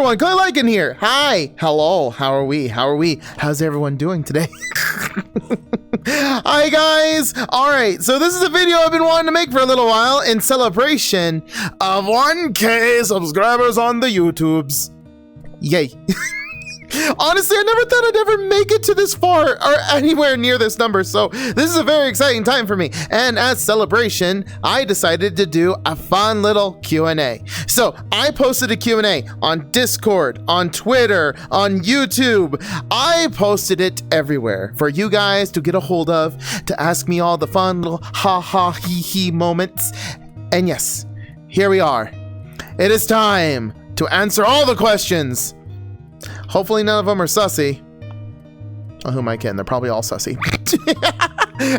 everyone, Codylycan here. Hi, hello, how are we? How's everyone doing today? Hi guys. All right, so this is a video I've been wanting to make for a little while in celebration of 1K subscribers on the YouTubes. Yay. Honestly, I never thought I'd ever make it to this far or anywhere near this number, so this is a very exciting time for me. And as celebration, I decided to do a fun little Q&A. So I posted a Q&A on Discord, on Twitter, on YouTube. I posted it everywhere for you guys to get a hold of, to ask me all the fun little ha he moments. And yes, here we are. It is time to answer all the questions. Hopefully none of them are sussy. Oh, who am I kidding? They're probably all sussy.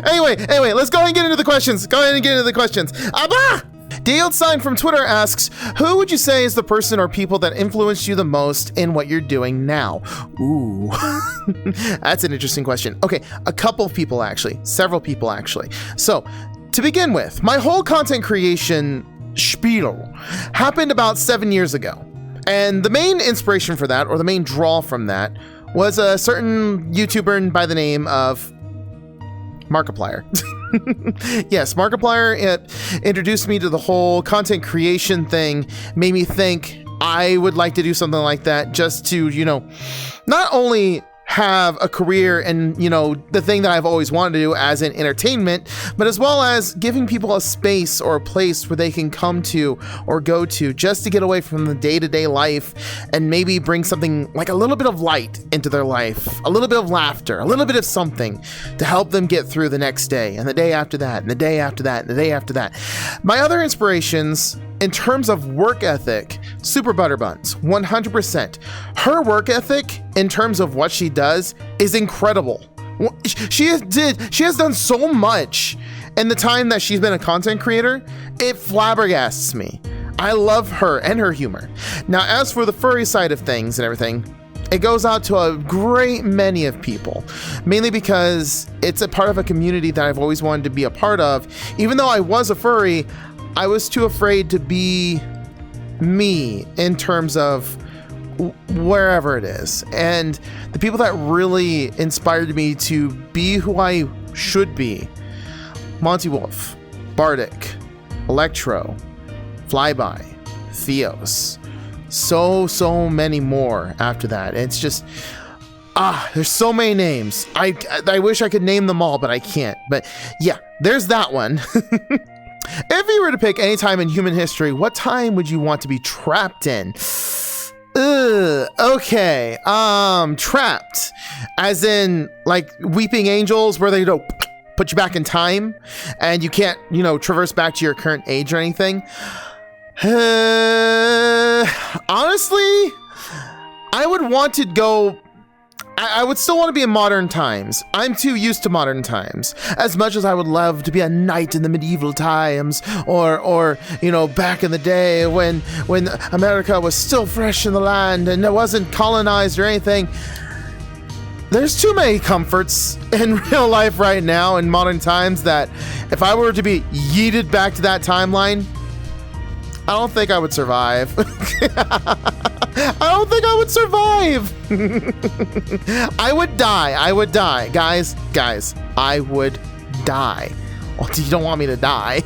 Anyway, let's go ahead and get into the questions. Abba! Dalesign from Twitter asks, who would you say is the person or people that influenced you the most in what you're doing now? Ooh, that's an interesting question. Okay, a couple of people actually, several people actually. So to begin with, my whole content creation spiel happened about 7 years ago. And the main inspiration for that, or the main draw from that, was a certain YouTuber by the name of Markiplier. Yes, Markiplier introduced me to the whole content creation thing, made me think I would like to do something like that just to, not only have a career and, the thing that I've always wanted to do as in entertainment, but as well as giving people a space or a place where they can come to or go to just to get away from the day-to-day life and maybe bring something like a little bit of light into their life, a little bit of laughter, a little bit of something to help them get through the next day and the day after that and the day after that and the day after that. My other inspirations in terms of work ethic, Super Butterbuns, 100%. Her work ethic in terms of what she does is incredible. She has done so much in the time that she's been a content creator. It flabbergasts me. I love her and her humor. Now, as for the furry side of things and everything, it goes out to a great many of people, mainly because it's a part of a community that I've always wanted to be a part of. Even though I was a furry, I was too afraid to be me in terms of wherever it is. And the people that really inspired me to be who I should be: Monty Wolf, Bardic, Electro, Flyby, Theos, so many more after that. It's just, there's so many names. I wish I could name them all, but I can't. But yeah, there's that one. If you were to pick any time in human history, what time would you want to be trapped in? Okay. Trapped. As in, like, Weeping Angels, where they put you back in time, and you can't, traverse back to your current age or anything. Honestly, I would want to go... I would still want to be in modern times. I'm too used to modern times. As much as I would love to be a knight in the medieval times, or back in the day when America was still fresh in the land and it wasn't colonized or anything. There's too many comforts in real life right now in modern times that if I were to be yeeted back to that timeline, I don't think I would survive. I don't think I would survive. I would die. Guys, I would die. Well, you don't want me to die.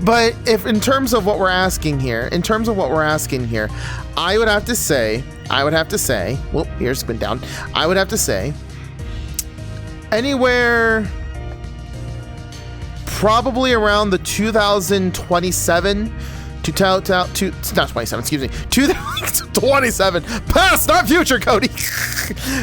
But if in terms of what we're asking here, I would have to say, well, here's spin down. I would have to say anywhere probably around the 2027 2027, past, not future, Cody.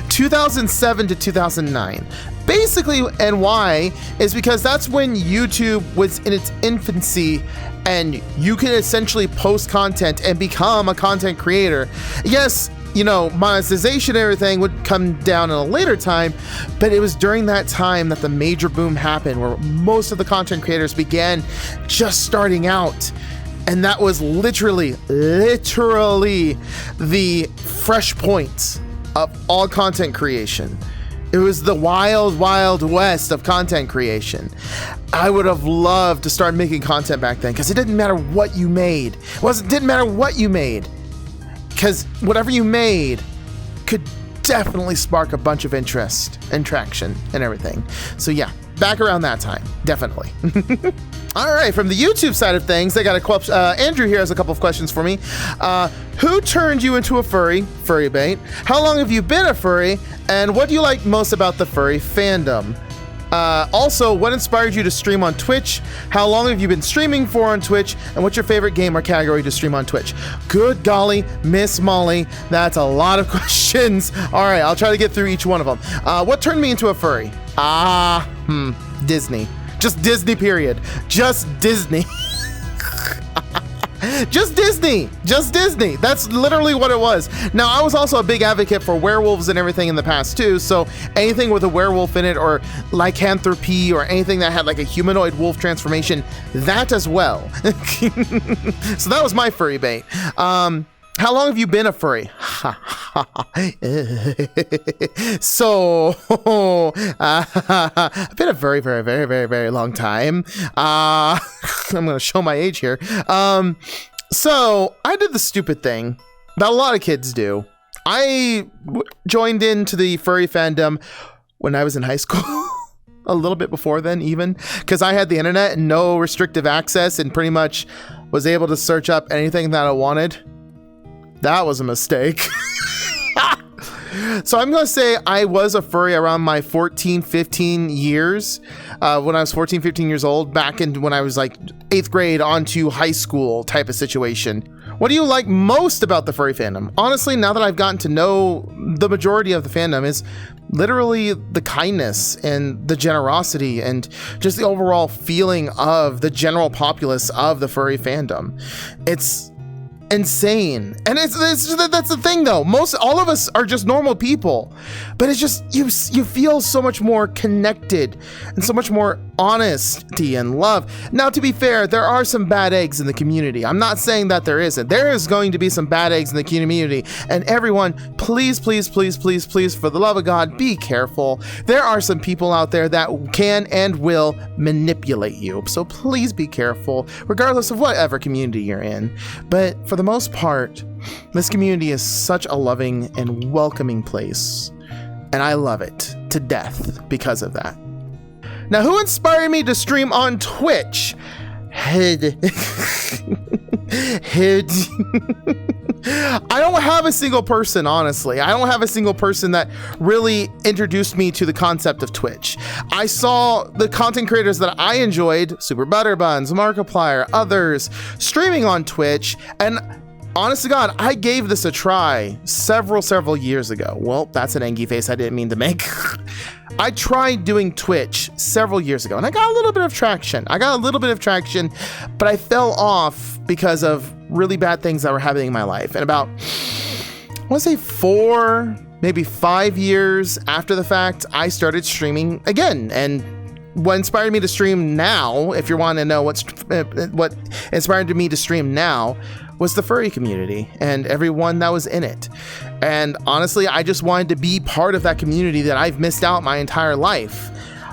2007 to 2009. Basically, and why is because that's when YouTube was in its infancy and you can essentially post content and become a content creator. Yes, monetization and everything would come down in a later time, but it was during that time that the major boom happened where most of the content creators began just starting out. And that was literally the fresh point of all content creation. It was the wild, wild west of content creation. I would have loved to start making content back then because it didn't matter what you made. Didn't matter what you made. because whatever you made could definitely spark a bunch of interest and traction and everything. So yeah, back around that time, definitely. All right, from the YouTube side of things, they got Andrew here has a couple of questions for me. Who turned you into a furry? Furry bait. How long have you been a furry? And what do you like most about the furry fandom? Also, what inspired you to stream on Twitch? How long have you been streaming for on Twitch? And what's your favorite game or category to stream on Twitch? Good golly, Miss Molly, that's a lot of questions. All right, I'll try to get through each one of them. What turned me into a furry? Disney. Just Disney, period. Just Disney. Just Disney. Just Disney. That's literally what it was. Now, I was also a big advocate for werewolves and everything in the past too, so anything with a werewolf in it or lycanthropy or anything that had like a humanoid wolf transformation, that as well. So that was my furry bait. How long have you been a furry? So, I've been a very, very, very, very, very long time. I'm going to show my age here. So, I did the stupid thing that a lot of kids do. I joined into the furry fandom when I was in high school. A little bit before then even, because I had the internet and no restrictive access and pretty much was able to search up anything that I wanted. That was a mistake. So I'm going to say I was a furry around my 14, 15 years, when I was 14, 15 years old, back in when I was like 8th grade onto high school type of situation. What do you like most about the furry fandom? Honestly, now that I've gotten to know the majority of the fandom is literally the kindness and the generosity and just the overall feeling of the general populace of the furry fandom. It's insane. And it's that's the thing though. All of us are just normal people, but it's just you feel so much more connected and so much more honesty and love. Now, to be fair, there are some bad eggs in the community. I'm not saying that there isn't. There is going to be some bad eggs in the community, and everyone, please, please, please, please, please, for the love of God, be careful. There are some people out there that can and will manipulate you, so please be careful, regardless of whatever community you're in. But for the most part, this community is such a loving and welcoming place, and I love it to death because of that. Now, who inspired me to stream on Twitch? I don't have a single person, honestly. I don't have a single person that really introduced me to the concept of Twitch. I saw the content creators that I enjoyed, Super Butterbuns, Markiplier, others, streaming on Twitch, and honest to God, I gave this a try several years ago. Well, that's an Engie face I didn't mean to make. I tried doing Twitch several years ago and I got a little bit of traction. But I fell off because of really bad things that were happening in my life. And about, I want to say 4, maybe 5 years after the fact, I started streaming again. And what inspired me to stream now, if you want to know what inspired me to stream now, was the furry community and everyone that was in it. And honestly, I just wanted to be part of that community that I've missed out my entire life.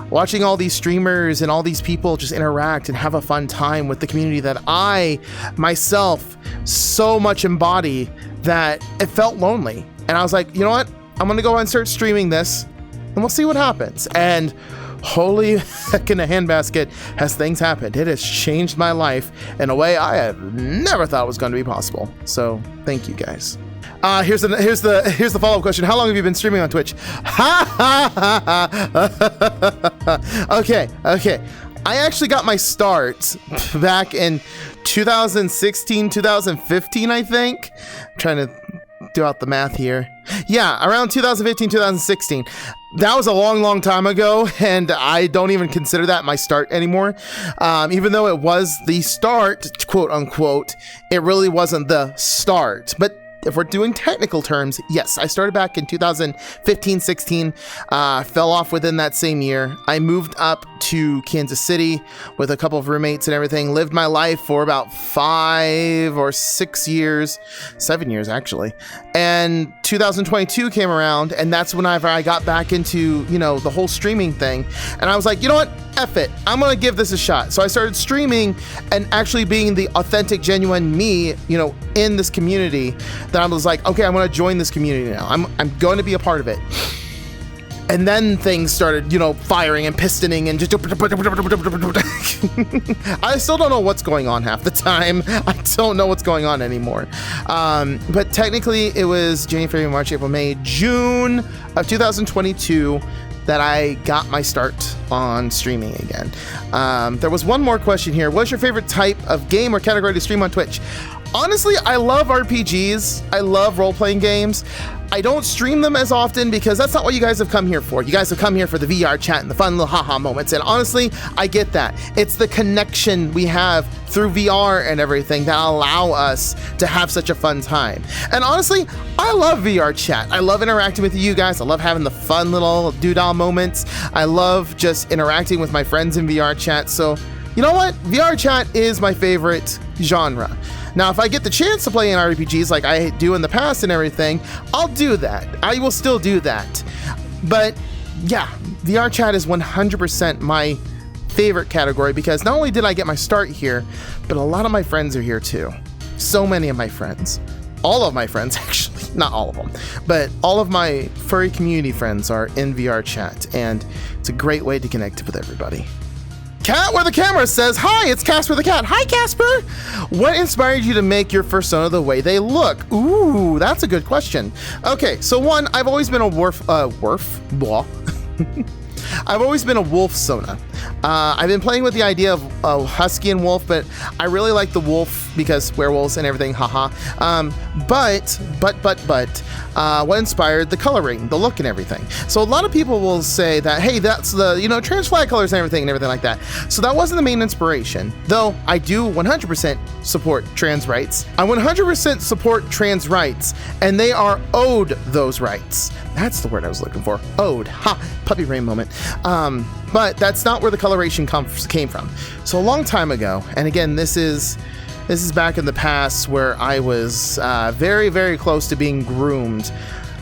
Watching all these streamers and all these people just interact and have a fun time with the community that I myself so much embody that it felt lonely. And I was like, you know what? I'm gonna go ahead and start streaming this and we'll see what happens. And holy heck in a handbasket has things happened. It has changed my life in a way I have never thought was going to be possible. So thank you guys. Here's the follow-up question. How long have you been streaming on Twitch? Okay. I actually got my start back in 2016, 2015, I think. I'm trying to do out the math here. Yeah, around 2015, 2016. That was a long time ago, and I don't even consider that my start anymore. Even though it was the start, quote unquote, it really wasn't the start. But if we're doing technical terms, yes, I started back in 2015, 16, fell off within that same year. I moved up to Kansas City with a couple of roommates and everything, lived my life for about 5 or 6 years, 7 years actually. And 2022 came around, and that's whenever I got back into, the whole streaming thing. And I was like, you know what? F it. I'm going to give this a shot. So I started streaming and actually being the authentic, genuine me, in this community that that I was like, okay, I'm going to join this community now. I'm going to be a part of it. And then things started, firing and pistoning and just... I still don't know what's going on half the time. I don't know what's going on anymore. But technically, it was January, February, March, April, May, June of 2022 that I got my start on streaming again. There was one more question here. What's your favorite type of game or category to stream on Twitch? Honestly, I love RPGs. I love role-playing games. I don't stream them as often because that's not what you guys have come here for. You guys have come here for the VR chat and the fun little haha moments. And honestly, I get that. It's the connection we have through VR and everything that allow us to have such a fun time. And honestly, I love VR chat. I love interacting with you guys. I love having the fun little doodle moments. I love just interacting with my friends in VR chat. So, you know what? VR chat is my favorite genre. Now, if I get the chance to play in RPGs like I do in the past and everything, I'll do that. I will still do that. But yeah, VR chat is 100% my favorite category because not only did I get my start here, but a lot of my friends are here too. So many of my friends. All of my friends, actually. Not all of them. But all of my furry community friends are in VR chat, and it's a great way to connect with everybody. Cat where the camera says, hi, it's Casper the Cat. Hi, Casper. What inspired you to make your fursona the way they look? Ooh, that's a good question. Okay, so one, I've always been a I've always been a wolf sona. I've been playing with the idea of husky and wolf, but I really like the wolf because werewolves and everything, haha. But what inspired the coloring, the look and everything. So a lot of people will say that, hey, that's the, trans flag colors and everything like that. So that wasn't the main inspiration, though I do 100% support trans rights. I 100% support trans rights, and they are owed those rights. That's the word I was looking for. Owed. Ha! Puppy brain moment. But that's not where the coloration came from. So a long time ago, and again, this is back in the past where I was very, very close to being groomed.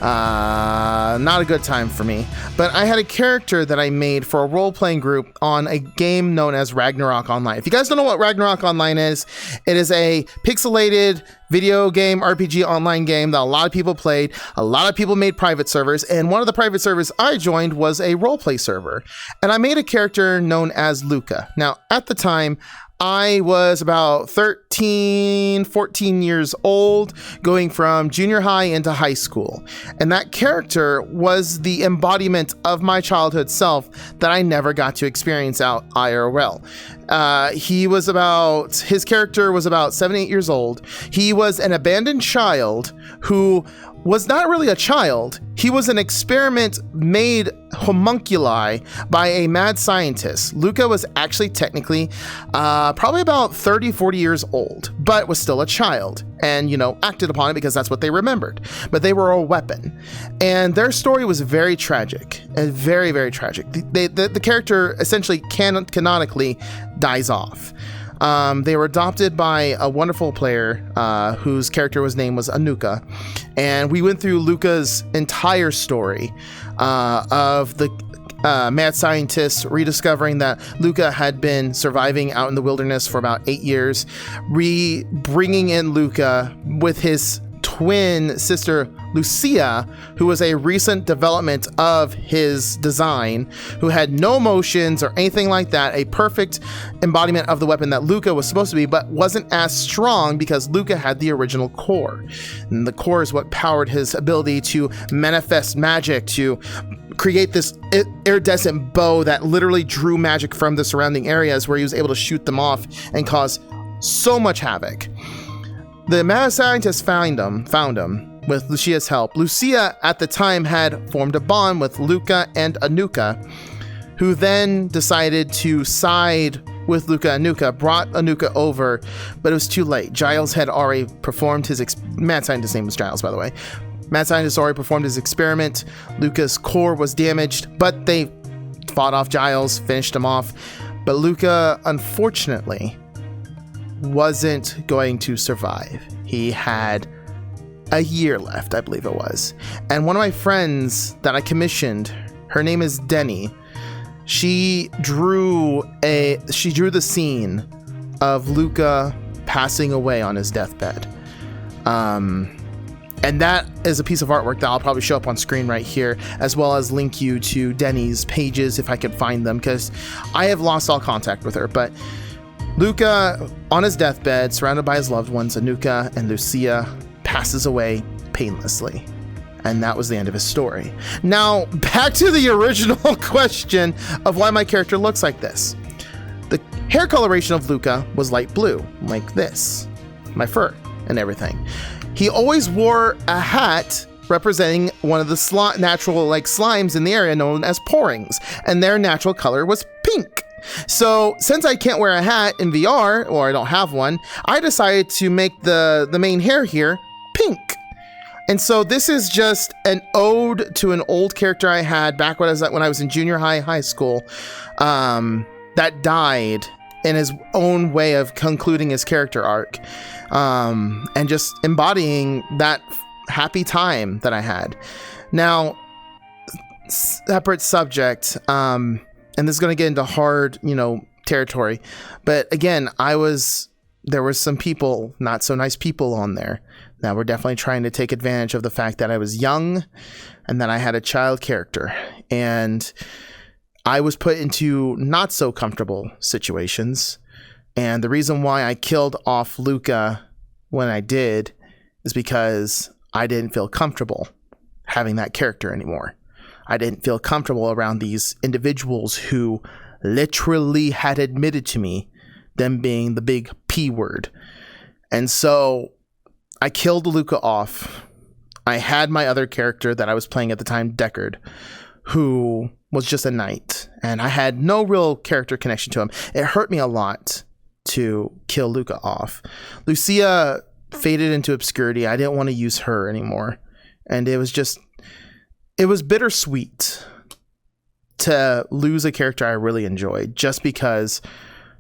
Not a good time for me. But I had a character that I made for a role-playing group on a game known as Ragnarok Online. If you guys don't know what Ragnarok Online is, it is a pixelated video game, RPG online game that a lot of people played. A lot of people made private servers, and one of the private servers I joined was a roleplay server. And I made a character known as Luca. Now, at the time, I was about 13, 14 years old, going from junior high into high school. And that character was the embodiment of my childhood self that I never got to experience out IRL. His character was about 7, 8 years old. He was an abandoned child who was not really a child. He was an experiment made homunculi by a mad scientist. Luca was actually technically probably about 30, 40 years old, but was still a child and, acted upon it because that's what they remembered. But they were a weapon. And their story was very tragic and very, very tragic. The character essentially canonically dies off. They were adopted by a wonderful player whose character name was Anuka, and we went through Luca's entire story of the mad scientist rediscovering that Luca had been surviving out in the wilderness for about 8 years, bringing in Luca with his twin sister Lucia, who was a recent development of his design, who had no motions or anything like that, a perfect embodiment of the weapon that Luca was supposed to be, but wasn't as strong because Luca had the original core. And the core is what powered his ability to manifest magic, to create this iridescent bow that literally drew magic from the surrounding areas, where he was able to shoot them off and cause so much havoc. The mad scientist found him with Lucia's help. Lucia at the time had formed a bond with Luca and Anuka, who then decided to side with Luca and Anuka, brought Anuka over, but it was too late. Giles had already performed his mad scientist's name was Giles, by the way. Mad scientist already performed his experiment. Luca's core was damaged, but they fought off Giles, finished him off. But Luca, unfortunately, wasn't going to survive. He had a year left, I believe it was. And one of my friends that I commissioned, her name is Denny. She drew the scene of Luca passing away on his deathbed. And that is a piece of artwork that I'll probably show up on screen right here, as well as link you to Denny's pages if I can find them, because I have lost all contact with her. But Luca, on his deathbed, surrounded by his loved ones, Anuka and Lucia, passes away painlessly. And that was the end of his story. Now, back to the original question of why my character looks like this. The hair coloration of Luca was light blue, like this, my fur and everything. He always wore a hat representing one of the natural slimes in the area known as porings, and their natural color was pink. So since I can't wear a hat in VR, or I don't have one, I decided to make the main hair here pink. And so this is just an ode to an old character I had back when I was in junior high school, that died in his own way of concluding his character arc, and just embodying that happy time that I had. Now, separate subject, and this is going to get into hard, territory, but again, there was some people, not so nice people on there that were definitely trying to take advantage of the fact that I was young and that I had a child character, and I was put into not so comfortable situations. And the reason why I killed off Luca when I did is because I didn't feel comfortable having that character anymore. I didn't feel comfortable around these individuals who literally had admitted to me them being the big P word. And so I killed Luca off. I had my other character that I was playing at the time, Deckard, who was just a knight, and I had no real character connection to him. It hurt me a lot to kill Luca off. Lucia faded into obscurity. I didn't want to use her anymore. And it was bittersweet to lose a character I really enjoyed just because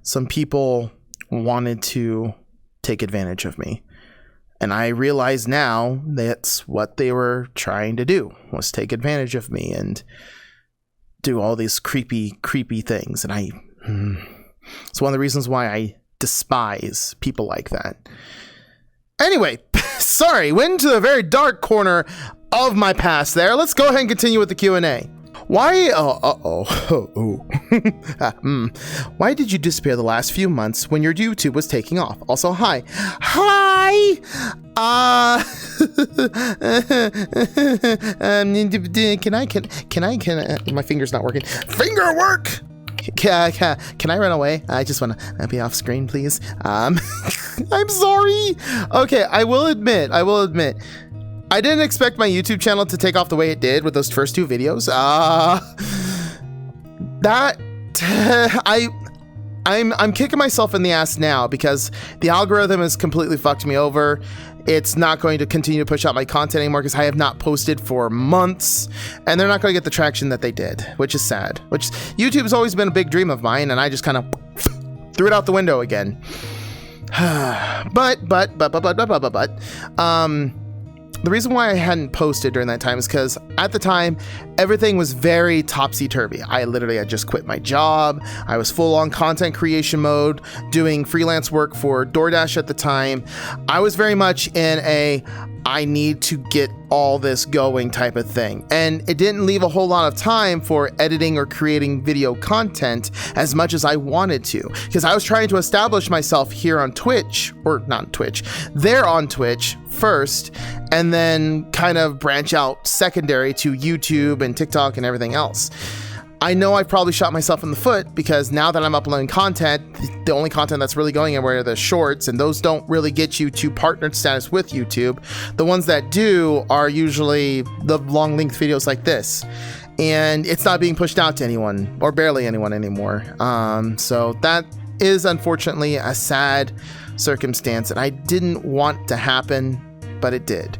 some people wanted to take advantage of me. And I realize now that's what they were trying to do, was take advantage of me and do all these creepy things. And it's one of the reasons why I despise people like that. Anyway, sorry, went into a very dark corner of my past there. Let's go ahead and continue with the Q&A. Why? Why did you disappear the last few months when your YouTube was taking off? Also, hi. Can my finger's not working. Finger work. Can I run away? I just want to be off screen, please. I'm sorry. Okay, I will admit. I didn't expect my YouTube channel to take off the way it did with those first two videos. I'm kicking myself in the ass now because the algorithm has completely fucked me over. It's not going to continue to push out my content anymore because I have not posted for months, and they're not going to get the traction that they did, which is sad. Which YouTube has always been a big dream of mine, and I just kind of threw it out the window again. But the reason why I hadn't posted during that time is because at the time, everything was very topsy-turvy. I literally had just quit my job. I was full on content creation mode, doing freelance work for DoorDash at the time. I was very much in a, I need to get all this going type of thing. And it didn't leave a whole lot of time for editing or creating video content as much as I wanted to, because I was trying to establish myself here on Twitch, or not Twitch, there on Twitch first, and then kind of branch out secondary to YouTube and TikTok and everything else. I know I probably shot myself in the foot because now that I'm uploading content, the only content that's really going anywhere are the shorts, and those don't really get you to partnered status with YouTube. The ones that do are usually the long length videos like this, and it's not being pushed out to anyone, or barely anyone anymore. So that is unfortunately a sad circumstance, and I didn't want to happen, but it did.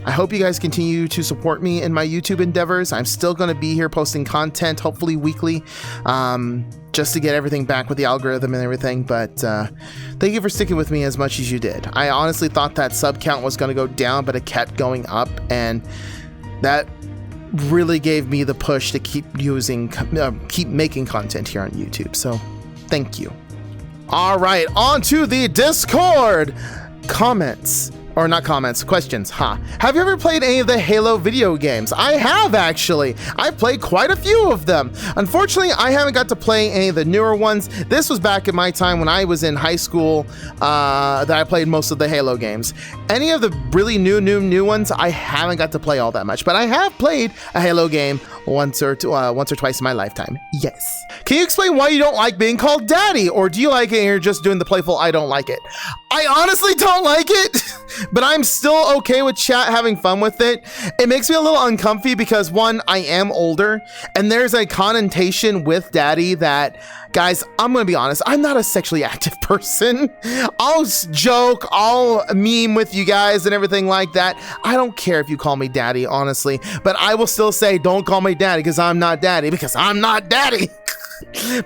I hope you guys continue to support me in my YouTube endeavors. I'm still going to be here posting content, hopefully weekly, just to get everything back with the algorithm and everything. But thank you for sticking with me as much as you did. I honestly thought that sub count was going to go down, but it kept going up, and that really gave me the push to keep making content here on YouTube. So thank you. All right, on to the Discord comments. Or not comments, questions, Have you ever played any of the Halo video games? I have, actually. I've played quite a few of them. Unfortunately, I haven't got to play any of the newer ones. This was back in my time when I was in high school that I played most of the Halo games. Any of the really new ones, I haven't got to play all that much, but I have played a Halo game once or twice in my lifetime. Yes. Can you explain why you don't like being called daddy? Or do you like it and you're just doing the playful I don't like it? I honestly don't like it, but I'm still okay with chat having fun with it. It makes me a little uncomfy because, one, I am older, and there's a connotation with daddy that, guys, I'm gonna be honest, I'm not a sexually active person. I'll joke, I'll meme with you guys and everything like that. I don't care if you call me daddy, honestly, but I will still say don't call me daddy because I'm not daddy, because I'm not daddy.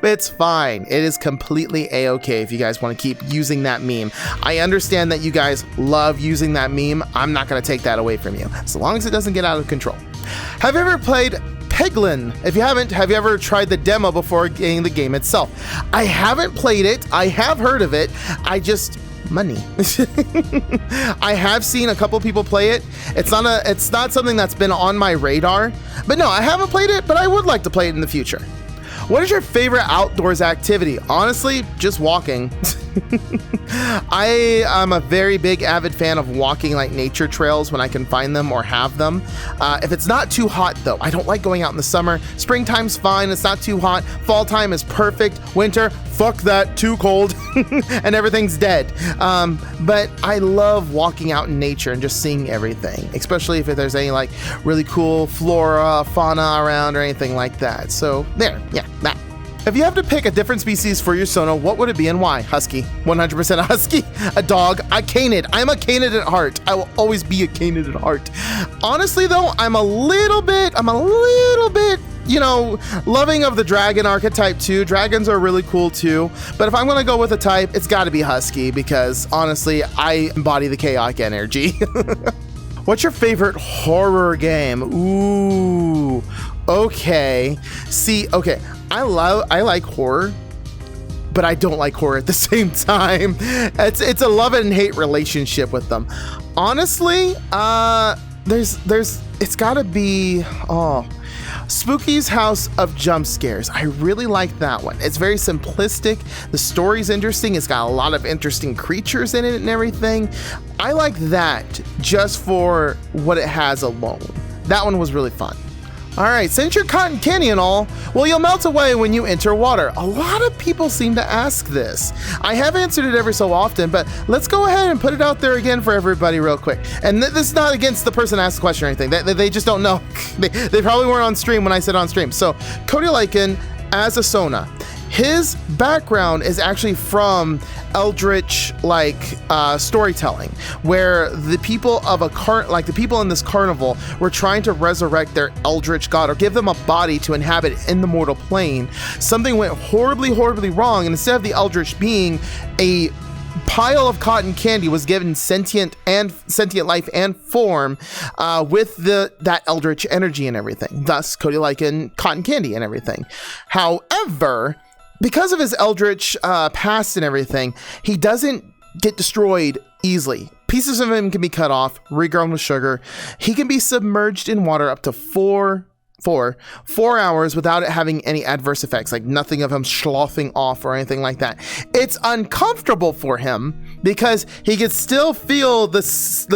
But it's fine. It is completely a-okay if you guys want to keep using that meme. I understand that you guys love using that meme. I'm not going to take that away from you, as long as it doesn't get out of control. Have you ever played Piglin? If you haven't, have you ever tried the demo before getting the game itself? I haven't played it. I have heard of it. Money. I have seen a couple people play it. It's not something that's been on my radar. But no, I haven't played it, but I would like to play it in the future. What is your favorite outdoors activity? Honestly, just walking. I am a very big avid fan of walking like nature trails when I can find them or have them. If it's not too hot though, I don't like going out in the summer. Springtime's fine, it's not too hot. Fall time is perfect. Winter, fuck that, too cold and everything's dead. But I love walking out in nature and just seeing everything, especially if there's any like really cool flora, fauna around or anything like that. So there, yeah, that. If you have to pick a different species for your Sono, what would it be and why? Husky. 100% a husky. A dog. A canid. I'm a canid at heart. I will always be a canid at heart. Honestly though, I'm a little bit, you know, loving of the dragon archetype too. Dragons are really cool too. But if I'm gonna go with a type, it's gotta be husky because honestly, I embody the chaotic energy. What's your favorite horror game? Ooh, okay. See, okay. I like horror, but I don't like horror at the same time. It's a love and hate relationship with them. Honestly, it's gotta be, Spooky's House of Jump Scares. I really like that one. It's very simplistic. The story's interesting. It's got a lot of interesting creatures in it and everything. I like that just for what it has alone. That one was really fun. All right, since you're cotton candy and all, well, you'll melt away when you enter water. A lot of people seem to ask this. I have answered it every so often, but let's go ahead and put it out there again for everybody real quick. And this is not against the person that asked the question or anything. They just don't know. They probably weren't on stream when I said on stream. So Codylycan as a Sona. His background is actually from eldritch storytelling, where the people of the people in this carnival were trying to resurrect their eldritch god or give them a body to inhabit in the mortal plane. Something went horribly wrong, and instead of the eldritch being a pile of cotton candy, was given sentient life and form with that eldritch energy and everything. Thus, Codylycan cotton candy and everything. However, because of his eldritch past and everything, he doesn't get destroyed easily. Pieces of him can be cut off, regrown with sugar. He can be submerged in water up to 4 hours without it having any adverse effects, like nothing of him sloughing off or anything like that. It's uncomfortable for him because he can still feel the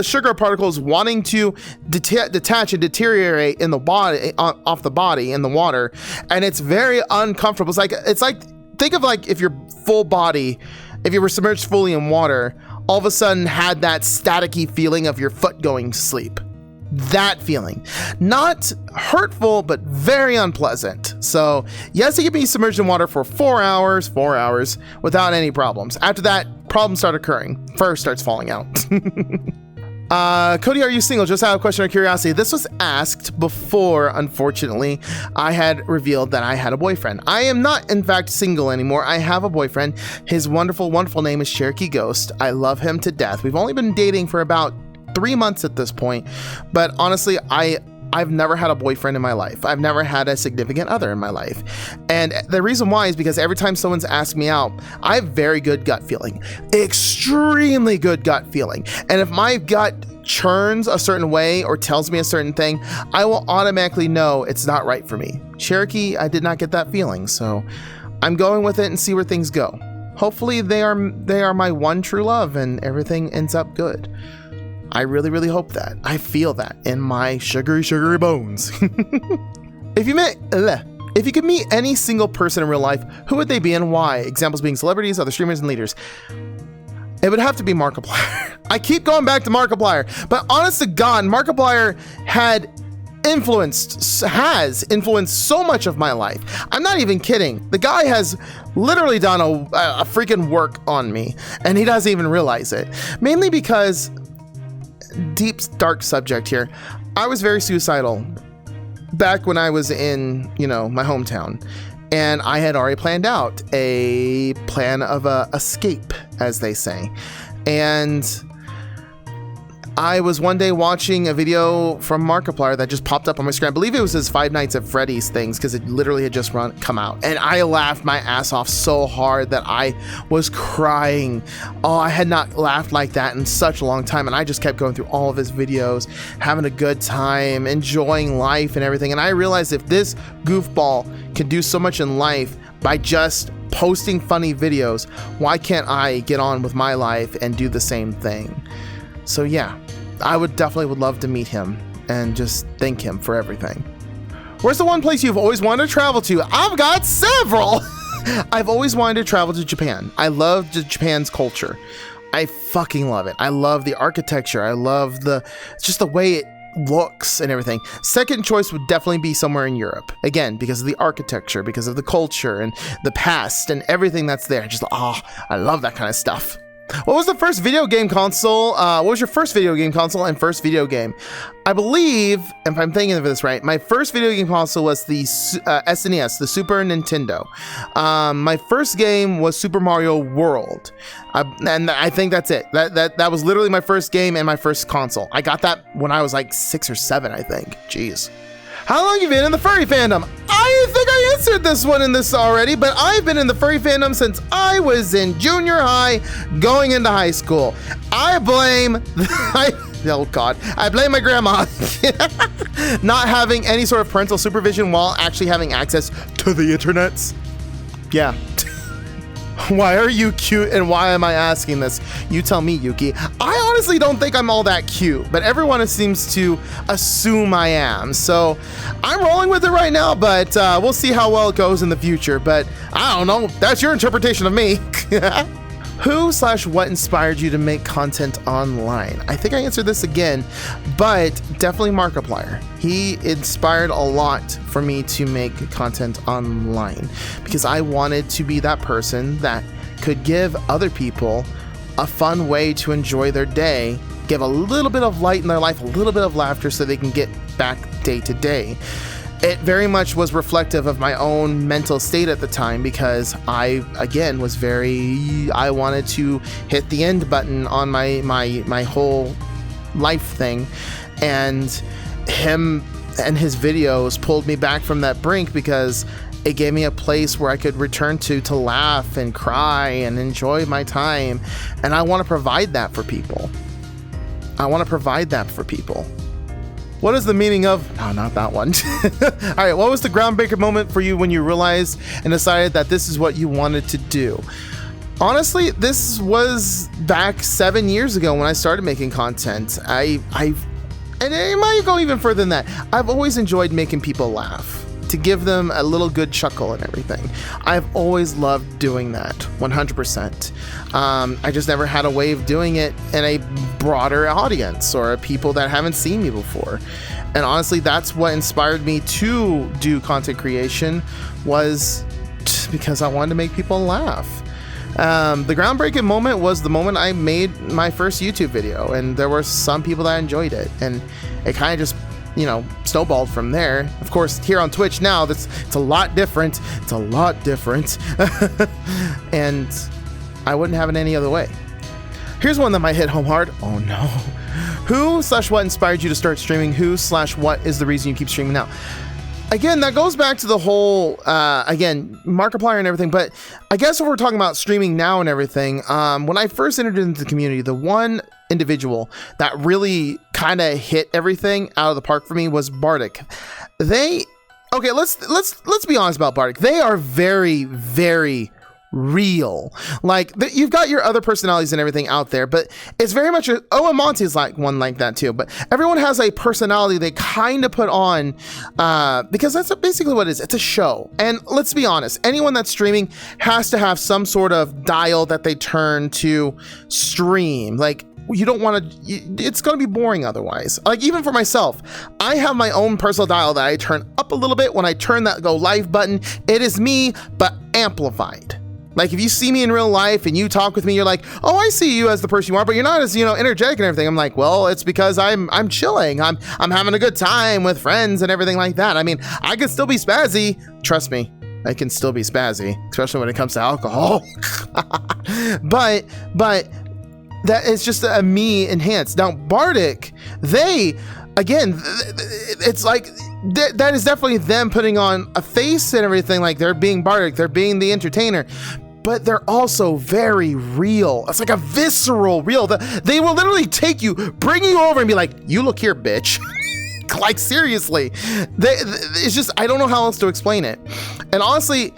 sugar particles wanting to detach and deteriorate in the body, off the body in the water, and it's very uncomfortable. It's like think of like if your full body, if you were submerged fully in water, all of a sudden had that staticky feeling of your foot going to sleep. That feeling. Not hurtful, but very unpleasant. So yes, he can be submerged in water for 4 hours without any problems. After that, problems start occurring. Fur starts falling out. Cody, are you single? Just out of question or curiosity. This was asked before, unfortunately, I had revealed that I had a boyfriend. I am not, in fact, single anymore. I have a boyfriend. His wonderful name is Cherokee Ghost. I love him to death. We've only been dating for about 3 months at this point, but honestly, I I've never had a boyfriend in my life. I've never had a significant other in my life. And the reason why is because every time someone's asked me out, I have very good gut feeling, extremely good gut feeling. And if my gut churns a certain way or tells me a certain thing, I will automatically know it's not right for me. Cherokee, I did not get that feeling. So I'm going with it and see where things go. Hopefully they are my one true love and everything ends up good. I really, really hope that. I feel that in my sugary, sugary bones. If you could meet any single person in real life, who would they be and why? Examples being celebrities, other streamers, and leaders. It would have to be Markiplier. I keep going back to Markiplier, but honest to God, Markiplier has influenced so much of my life. I'm not even kidding. The guy has literally done a freaking work on me, and he doesn't even realize it. Mainly because, deep, dark subject here, I was very suicidal back when I was in, my hometown. And I had already planned out a plan of escape, as they say. And I was one day watching a video from Markiplier that just popped up on my screen. I believe it was his Five Nights at Freddy's things, because it literally had just come out. And I laughed my ass off so hard that I was crying. Oh, I had not laughed like that in such a long time. And I just kept going through all of his videos, having a good time, enjoying life and everything. And I realized if this goofball can do so much in life by just posting funny videos, why can't I get on with my life and do the same thing? So yeah, I would love to meet him and just thank him for everything. Where's the one place you've always wanted to travel to? I've got several. I've always wanted to travel to Japan. I love Japan's culture. I fucking love it. I love the architecture. I love just the way it looks and everything. Second choice would definitely be somewhere in Europe. Again, because of the architecture, because of the culture and the past and everything that's there. I love that kind of stuff. What was the first video game console? What was your first video game console and first video game? I believe, if I'm thinking of this right, my first video game console was the SNES, the Super Nintendo. My first game was Super Mario World. And I think that's it. That was literally my first game and my first console. I got that when I was like 6 or 7, I think. Jeez. How long have you been in the furry fandom? I think I answered this one in this already, but I've been in the furry fandom since I was in junior high, going into high school. I blame my grandma not having any sort of parental supervision while actually having access to the internets. Yeah. Why are you cute and why am I asking this? You tell me, Yuki. I honestly don't think I'm all that cute, but everyone seems to assume I am. So I'm rolling with it right now, but we'll see how well it goes in the future. But I don't know. That's your interpretation of me. Who/what inspired you to make content online? I think I answered this again, but definitely Markiplier. He inspired a lot for me to make content online because I wanted to be that person that could give other people a fun way to enjoy their day, give a little bit of light in their life, a little bit of laughter so they can get back day to day. It very much was reflective of my own mental state at the time because I, again, I wanted to hit the end button on my whole life thing. And him and his videos pulled me back from that brink because it gave me a place where I could return to laugh and cry and enjoy my time. And I want to provide that for people. What is the meaning of... No, not that one. All right, what was the groundbreaker moment for you when you realized and decided that this is what you wanted to do? Honestly, this was back 7 years ago when I started making content. And it might go even further than that. I've always enjoyed making people laugh, to give them a little good chuckle and everything. I've always loved doing that, 100%. I just never had a way of doing it in a broader audience or people that haven't seen me before. And honestly, that's what inspired me to do content creation, was because I wanted to make people laugh. The groundbreaking moment was the moment I made my first YouTube video, and there were some people that enjoyed it, and it kind of just snowballed from there. Of course, here on Twitch now, it's a lot different. And I wouldn't have it any other way. Here's one that might hit home hard. Oh no. Who/what inspired you to start streaming? Who/what is the reason you keep streaming now? Again, that goes back to the whole, again, Markiplier and everything, but I guess if we're talking about streaming now and everything, when I first entered into the community, the one individual that really kind of hit everything out of the park for me was Bardic. Okay, let's be honest about Bardic. They are very, very real. Like, you've got your other personalities and everything out there, but it's very much and Monty's like one like that too, but everyone has a personality they kind of put on because that's basically what it is. It's a show. And let's be honest, anyone that's streaming has to have some sort of dial that they turn to stream. Like, you don't want to, it's going to be boring otherwise. Like, even for myself, I have my own personal dial that I turn up a little bit. When I turn that go live button, it is me, but amplified. Like, if you see me in real life and you talk with me, you're like, oh, I see you as the person you are, but you're not as, energetic and everything. I'm like, well, it's because I'm chilling. I'm having a good time with friends and everything like that. I mean, I can still be spazzy. Trust me, I can still be spazzy, especially when it comes to alcohol. but that is just a me enhanced. Now, Bardic, it's like, that is definitely them putting on a face and everything. Like, they're being Bardic, they're being the entertainer, but they're also very real. It's like a visceral real. They will literally take you, bring you over and be like, you look here, bitch. Like, seriously. It's just, I don't know how else to explain it. And honestly,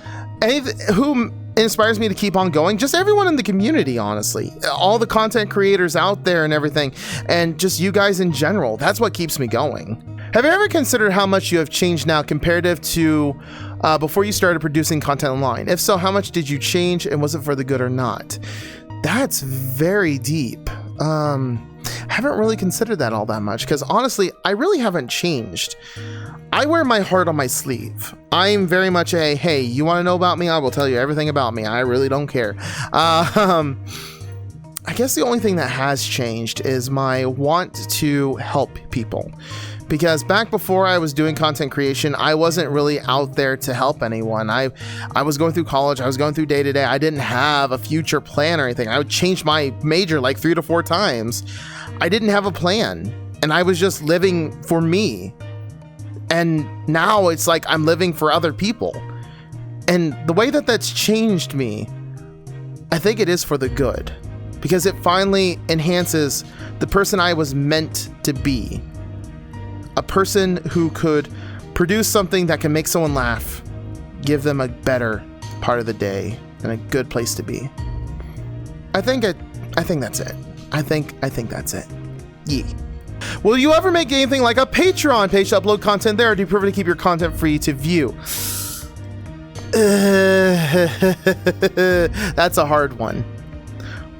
who inspires me to keep on going? Just everyone in the community, honestly. All the content creators out there and everything, and just you guys in general. That's what keeps me going. Have you ever considered how much you have changed now comparative to before you started producing content online? If so, how much did you change, and was it for the good or not? That's very deep. Haven't really considered that all that much, because honestly, I really haven't changed. I wear my heart on my sleeve. I'm very much a, hey, you want to know about me? I will tell you everything about me. I really don't care. I guess the only thing that has changed is my want to help people. Because back before I was doing content creation, I wasn't really out there to help anyone. I was going through college, I was going through day-to-day. I didn't have a future plan or anything. I would change my major like 3 to 4 times. I didn't have a plan, and I was just living for me. And now it's like I'm living for other people. And the way that that's changed me, I think it is for the good, because it finally enhances the person I was meant to be. A person who could produce something that can make someone laugh, give them a better part of the day, and a good place to be. I think that's it. I think that's it. Yeah. Will you ever make anything like a Patreon page to upload content there, or do you prefer to keep your content free to view? That's a hard one.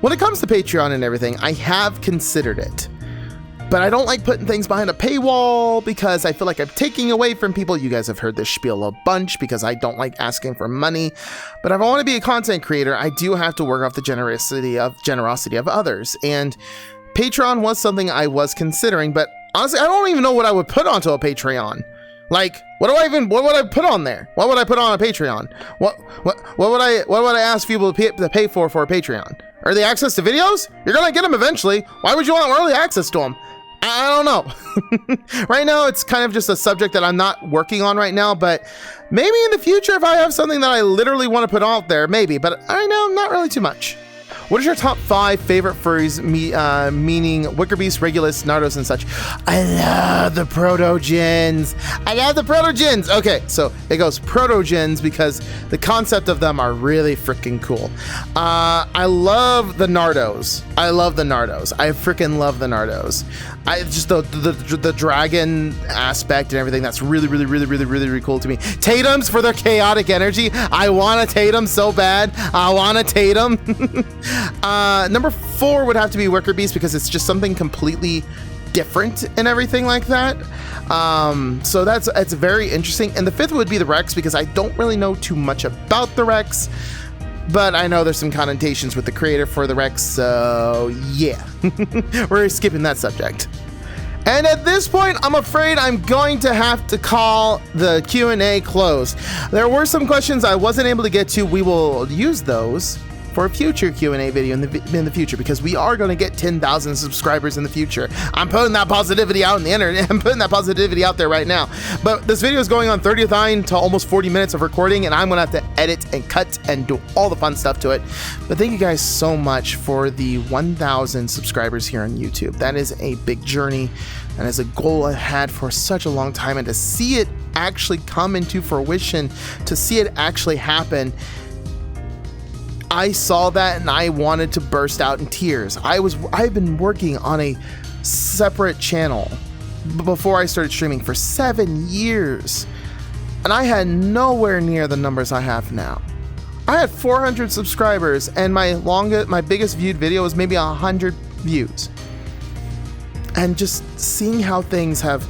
When it comes to Patreon and everything, I have considered it. But I don't like putting things behind a paywall because I feel like I'm taking away from people. You guys have heard this spiel a bunch because I don't like asking for money. But if I want to be a content creator, I do have to work off the generosity of others. And Patreon was something I was considering, but honestly, I don't even know what I would put onto a Patreon. Like, what would I put on there? What would I put on a Patreon? What would I ask people to pay for a Patreon? Are they access to videos? You're gonna get them eventually. Why would you want early access to them? I don't know. Right now, it's kind of just a subject that I'm not working on right now, but maybe in the future, if I have something that I literally want to put out there, maybe, but right now, not really too much. What is your top 5 favorite furries, meaning Wickerbeast, Regulus, Nardos, and such? I love the Protogens. Okay, so it goes Protogens because the concept of them are really freaking cool. I love the Nardos. I freaking love the Nardos. I just the dragon aspect and everything. That's really cool to me. Tatums for their chaotic energy. I want a Tatum so bad. I want a Tatum. Number 4 would have to be Wickerbeast because it's just something completely different and everything like that. So that's very interesting. And the 5th would be the Rex because I don't really know too much about the Rex, but I know there's some connotations with the creator for the Rex. So yeah, we're skipping that subject. And at this point, I'm afraid I'm going to have to call the Q&A closed. There were some questions I wasn't able to get to. We will use those for a future Q&A video in the future, because we are going to get 10,000 subscribers in the future. I'm putting that positivity out on the internet. I'm putting that positivity out there right now. But this video is going on 39 to almost 40 minutes of recording, and I'm going to have to edit and cut and do all the fun stuff to it. But thank you guys so much for the 1,000 subscribers here on YouTube. That is a big journey, and is a goal I had for such a long time, and to see it actually come into fruition, to see it actually happen, I saw that and I wanted to burst out in tears. I've been working on a separate channel before I started streaming for 7 years, and I had nowhere near the numbers I have now. I had 400 subscribers, and my biggest viewed video was maybe 100 views. And just seeing how things have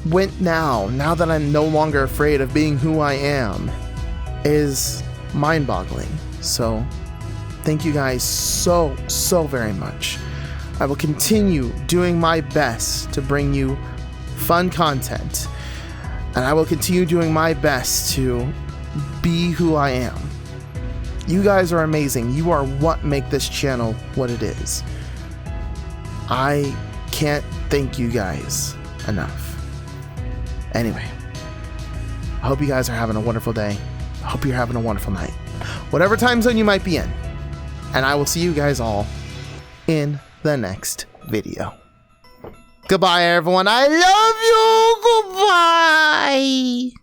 went now that I'm no longer afraid of being who I am, is mind-boggling. So thank you guys so very much. I will continue doing my best to bring you fun content, and I will continue doing my best to be who I am. You guys are amazing. You are what make this channel what it is. I can't thank you guys enough. Anyway, I hope you guys are having a wonderful day. I hope you're having a wonderful night, whatever time zone you might be in. And I will see you guys all in the next video. Goodbye, everyone. I love you. Goodbye.